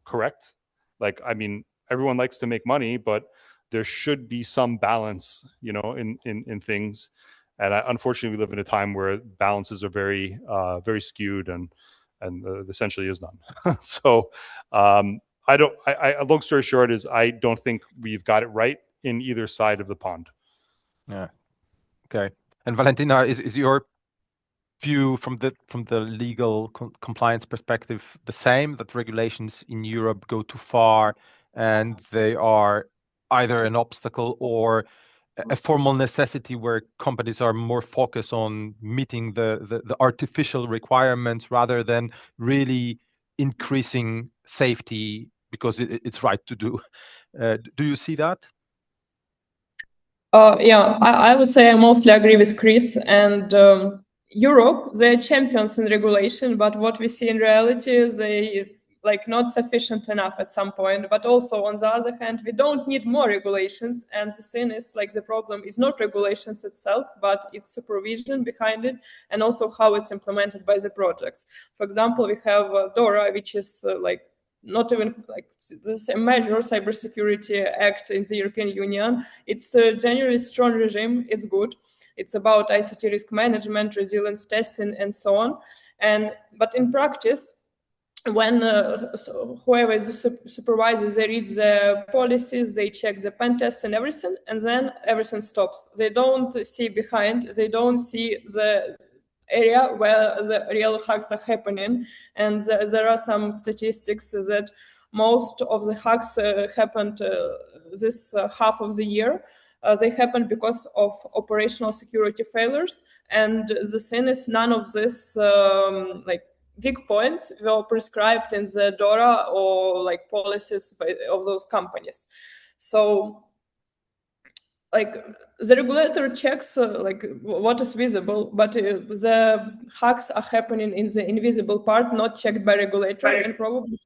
correct. Like, I mean, everyone likes to make money, but there should be some balance, in things. And unfortunately, we live in a time where balances are very, very skewed, and essentially is none. So, long story short is I don't think we've got it right in either side of the pond. Yeah. Okay. And Valentina, is your view from the legal compliance perspective the same, that regulations in Europe go too far and they are either an obstacle or a formal necessity where companies are more focused on meeting the artificial requirements rather than really increasing safety because it's right to do? Do you see that? Yeah, I would say I mostly agree with Chris. And Europe, they're champions in regulation, but what we see in reality is they like not sufficient enough at some point, but also on the other hand, we don't need more regulations. And the thing is, like, the problem is not regulations itself, but it's supervision behind it, and also how it's implemented by the projects. For example, we have DORA, which is like not even like this major cybersecurity act in the European Union. It's a generally strong regime. It's good. It's about ICT risk management, resilience testing, and so on. But in practice, when whoever is the supervisor, they read the policies, they check the pen tests and everything, and then everything stops. They don't see behind. They don't see the area where the real hacks are happening. And there are some statistics that most of the hacks happened this half of the year. They happened because of operational security failures. And the thing is, none of this like weak points were prescribed in the DORA or like policies of those companies. So like the regulator checks like what is visible, but the hacks are happening in the invisible part, not checked by regulator. Right. And probably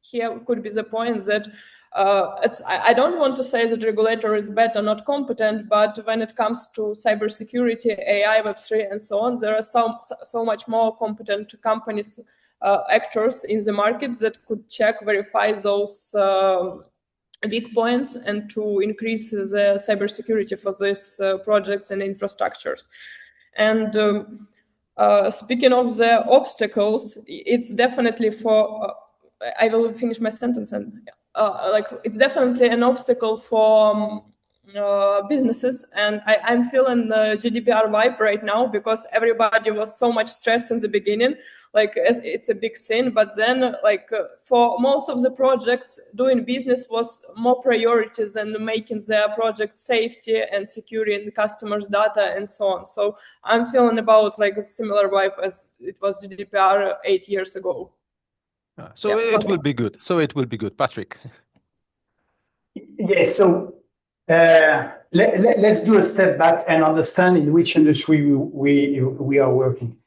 here could be the point that I don't want to say that regulator is bad or not competent, but when it comes to cybersecurity, AI, Web3, and so on, there are so much more competent companies, actors in the market that could check, verify those weak points and to increase the cybersecurity for these projects and infrastructures. And speaking of the obstacles, it's definitely for, I will finish my sentence, and like it's definitely an obstacle for businesses. And I'm feeling the GDPR vibe right now, because everybody was so much stressed in the beginning, like it's a big thing, but then like for most of the projects, doing business was more priorities than making their project safety and securing the customers' data and so on. So I'm feeling about like a similar vibe as it was GDPR 8 years ago. So yeah, it will be good. So it will be good, Patrick. Yes. So let's do a step back and understand in which industry we are working.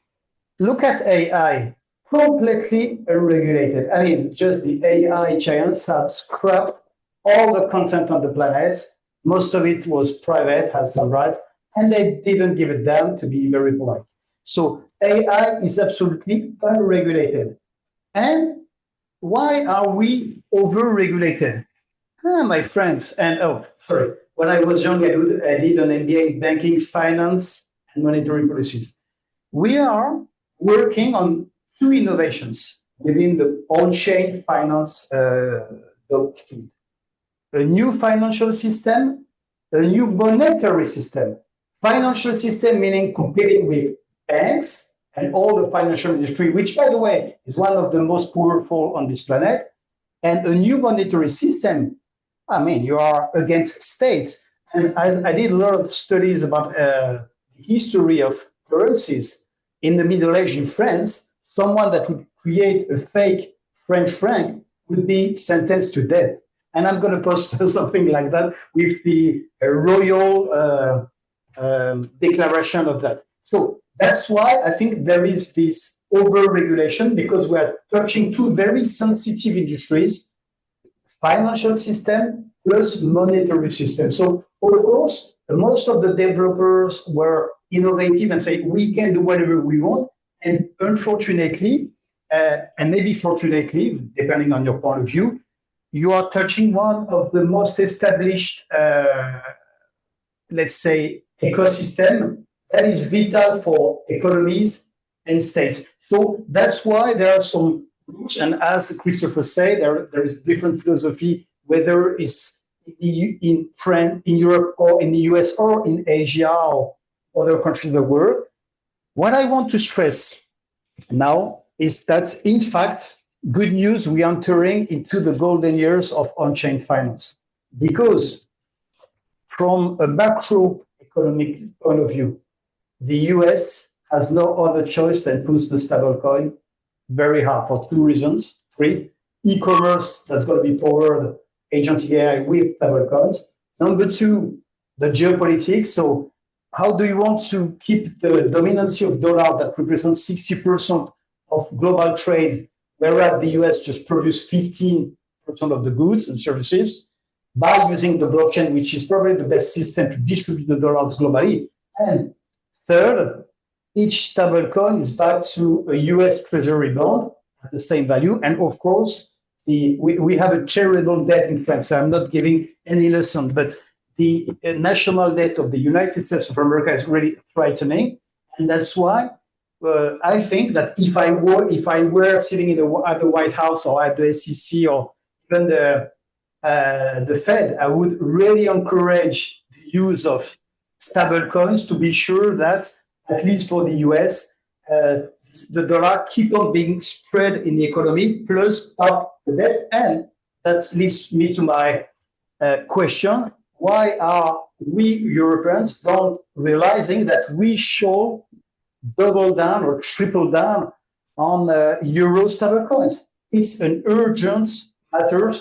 Look at AI, completely unregulated. I mean, just the AI giants have scrapped all the content on the planet. Most of it was private, has some rights, and they didn't give it down, to be very polite. So AI is absolutely unregulated. And why are we over-regulated? My friends, and sorry, when I was young, I did an MBA in banking, finance, and monetary policies. We are working on two innovations within the on-chain finance field. A new financial system, a new monetary system. Financial system meaning competing with banks and all the financial industry, which, by the way, is one of the most powerful on this planet. And a new monetary system, I mean, you are against states. And I did a lot of studies about the history of currencies. In the Middle Age in France, someone that would create a fake French franc would be sentenced to death. And I'm going to post something like that with the royal declaration of that. So that's why I think there is this over-regulation, because we are touching two very sensitive industries, financial system plus monetary system. So of course, most of the developers were innovative and say, we can do whatever we want. And unfortunately, and maybe fortunately, depending on your point of view, you are touching one of the most established, let's say, ecosystem that is vital for economies and states. So that's why there are some rules. And as Christopher said, there is different philosophy, whether it's in France, in Europe, or in the US, or in Asia, or other countries of the world. What I want to stress now is that, in fact, good news, we are entering into the golden years of on-chain finance. Because from a macroeconomic point of view, the US has no other choice than push the stablecoin very hard for two reasons. Three, e-commerce that's going to be powered agentic AI with stablecoins. Number two, the geopolitics. So how do you want to keep the dominancy of dollar that represents 60% of global trade whereas the US just produced 15% of the goods and services by using the blockchain, which is probably the best system to distribute the dollars globally. And third, each stablecoin is backed to a US Treasury bond at the same value. And of course, we have a charitable debt in France. So I'm not giving any lesson, but the national debt of the United States of America is really frightening. And that's why I think that if I were sitting at the White House or at the SEC or even the Fed, I would really encourage the use of stable coins to be sure that, at least for the US, the dollar keep on being spread in the economy, plus up the debt. And that leads me to my question. Why are we Europeans not realizing that we should double down or triple down on euro stablecoins? It's an urgent matter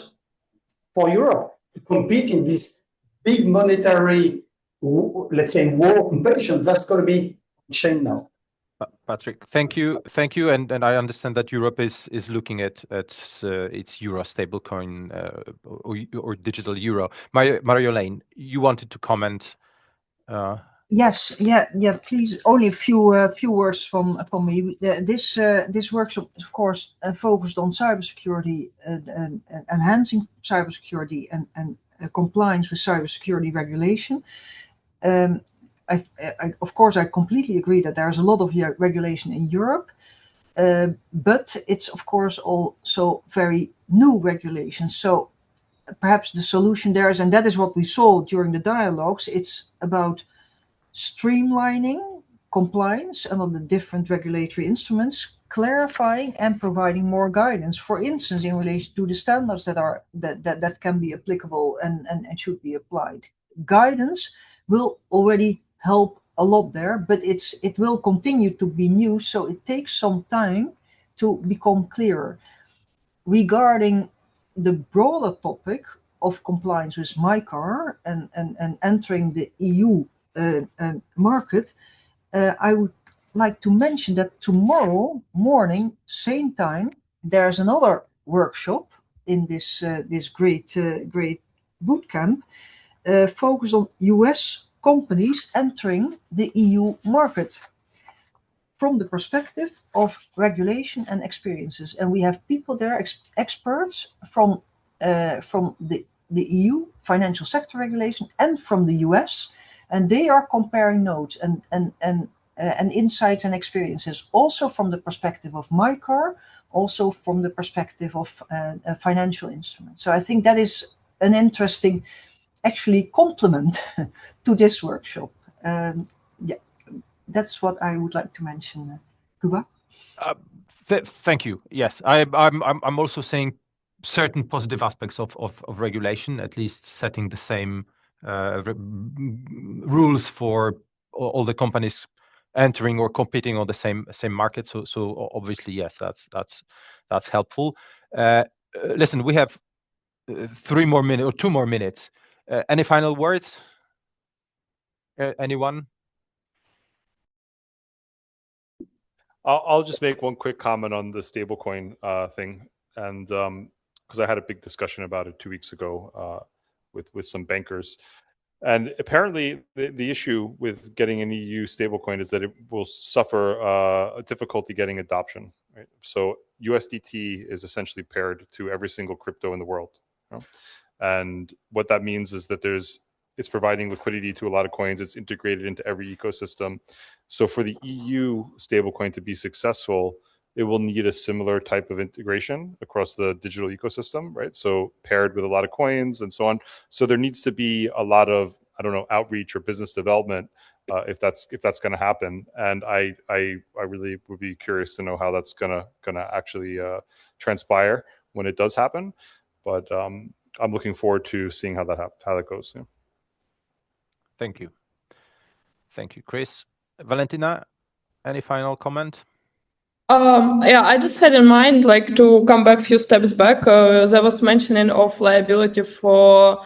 for Europe to compete in this big monetary, let's say, war competition. That's going to be changed now. Patrick, thank you, and I understand that Europe is looking at its euro stablecoin or digital euro. Marjolein, you wanted to comment. Yes, yeah. Please, only a few words from me. This workshop, of course, focused on cybersecurity and enhancing cybersecurity and compliance with cybersecurity regulation. Of course, I completely agree that there's a lot of regulation in Europe, but it's of course also very new regulation. So perhaps the solution there is, and that is what we saw during the dialogues, it's about streamlining compliance under the different regulatory instruments, clarifying and providing more guidance, for instance, in relation to the standards that can be applicable and should be applied. Guidance will already help a lot there, but it will continue to be new, so it takes some time to become clearer. Regarding the broader topic of compliance with MiCAR and entering the EU market, I would like to mention that tomorrow morning, same time, there's another workshop in this great bootcamp focused on US companies entering the EU market from the perspective of regulation and experiences. And we have people there, experts from the EU financial sector regulation and from the US, and they are comparing notes and insights and experiences, also from the perspective of MiCAR, also from the perspective of financial instruments. So I think that is an interesting, actually, complement to this workshop. Yeah, that's what I would like to mention. Kuba? Thank you. Yes, I'm also saying certain positive aspects of regulation, at least setting the same rules for all the companies entering or competing on the same market. So obviously, yes, that's helpful. Listen, we have 2 more minutes. Any final words? Anyone? I'll just make one quick comment on the stablecoin thing, and because I had a big discussion about it 2 weeks ago with some bankers, and apparently the issue with getting an EU stablecoin is that it will suffer a difficulty getting adoption. Right? So USDT is essentially paired to every single crypto in the world, you know? And what that means is that it's providing liquidity to a lot of coins. It's integrated into every ecosystem. So for the EU stablecoin to be successful, it will need a similar type of integration across the digital ecosystem, right? So paired with a lot of coins and so on. So there needs to be a lot of, outreach or business development if that's going to happen. And I really would be curious to know how that's gonna actually transpire when it does happen. But I'm looking forward to seeing how that goes. Yeah. Thank you, Chris. Valentina, any final comment? I just had in mind, like, to come back a few steps back. There was mentioning of liability for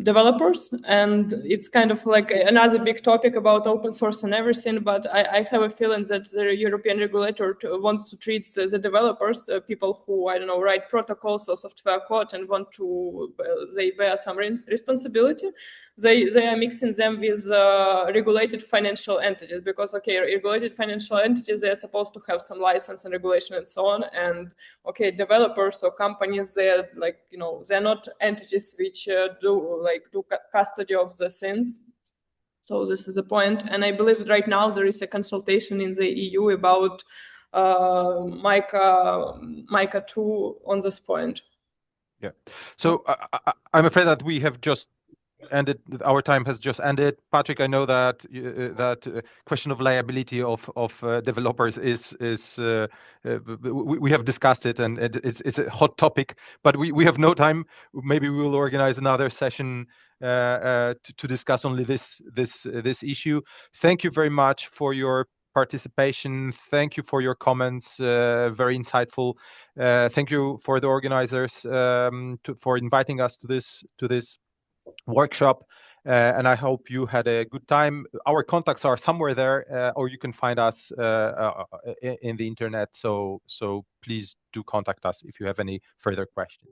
developers, and it's kind of like another big topic about open source and everything. But I have a feeling that the European regulator wants to treat the developers, people who, I don't know, write protocols or software code and want to, they bear some responsibility. They are mixing them with regulated financial entities, because okay, regulated financial entities, they are supposed to have some license and regulation and so on. And okay, developers or companies, they're like, you know, they're not entities which do custody of the things. So this is the point. And I believe right now there is a consultation in the EU about MiCA 2 on this point. Yeah. So I'm afraid that we have just ended. Our time has just ended. Patrick, I know that question of liability of developers is we have discussed it, and it's a hot topic. But we have no time. Maybe we will organize another session to discuss only this issue. Thank you very much for your participation. Thank you for your comments. Very insightful. Thank you for the organizers for inviting us to this workshop, and I hope you had a good time. Our contacts are somewhere there, or you can find us in the internet. So please do contact us if you have any further questions.